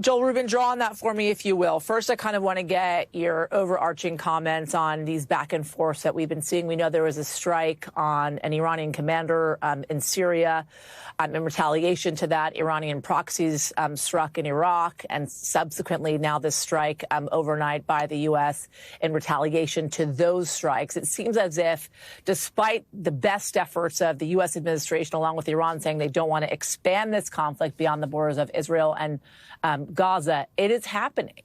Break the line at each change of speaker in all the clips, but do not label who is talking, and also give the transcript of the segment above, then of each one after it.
Joel Rubin, draw on that for me, if you will. First, I kind of want to get your overarching comments on these back and forths that we've been seeing. We know there was a strike on an Iranian commander in Syria. In retaliation to that, Iranian proxies struck in Iraq, and subsequently now this strike overnight by the U.S. in retaliation to those strikes. It seems as if, despite the best efforts of the U.S. administration, along with Iran saying they don't want to expand this conflict beyond the borders of Israel and Gaza, it is happening.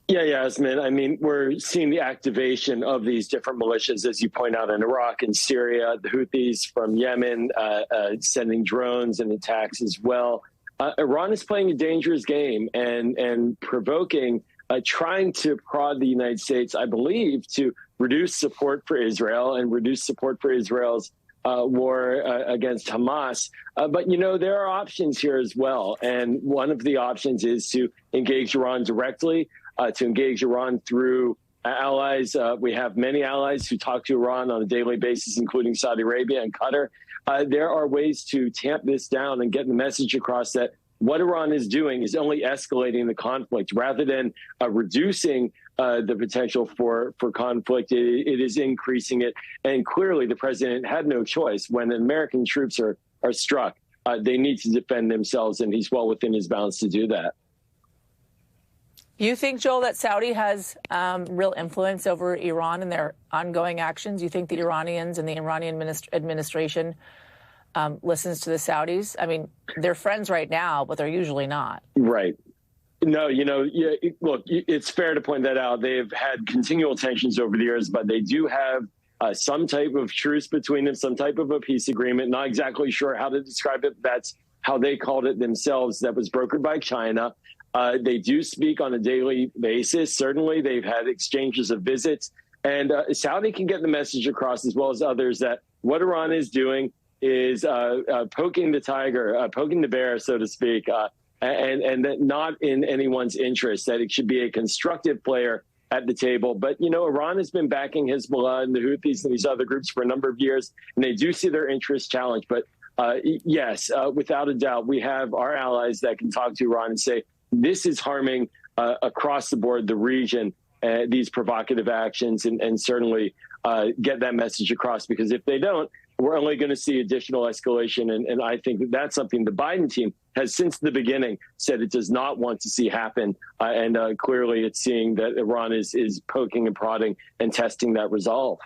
Yeah, Yasmin. I mean, we're seeing the activation of these different militias, as you point out, in Iraq and Syria, the Houthis from Yemen sending drones and attacks as well. Iran is playing a dangerous game and provoking, trying to prod the United States, I believe, to reduce support for Israel and reduce support for Israel's war against Hamas. But, you know, there are options here as well. And one of the options is to engage Iran directly, to engage Iran through allies. We have many allies who talk to Iran on a daily basis, including Saudi Arabia and Qatar. There are ways to tamp this down and get the message across that what Iran is doing is only escalating the conflict rather than reducing the potential for conflict. It is increasing it. And clearly the president had no choice. When American troops are struck, they need to defend themselves, and he's well within his bounds to do that.
You think, Joel, that Saudi has real influence over Iran and their ongoing actions? You think the Iranians and the Iranian administration listens to the Saudis? I mean, they're friends right now, but they're usually not. Right.
No, you know, look, it's fair to point that out. They've had continual tensions over the years, but they do have some type of truce between them, some type of a peace agreement. Not exactly sure how to describe it. That's how they called it themselves. That was brokered by China. They do speak on a daily basis. Certainly, they've had exchanges of visits. And Saudi can get the message across, as well as others, that what Iran is doing is poking the tiger, poking the bear, so to speak, and that not in anyone's interest, that it should be a constructive player at the table. But, you know, Iran has been backing Hezbollah and the Houthis and these other groups for a number of years, and they do see their interests challenged. But yes, without a doubt, we have our allies that can talk to Iran and say, this is harming across the board the region, these provocative actions, and certainly get that message across, because if they don't, we're only going to see additional escalation. And I think that that's something the Biden team has since the beginning said it does not want to see happen. And clearly it's seeing that Iran is poking and prodding and testing that resolve.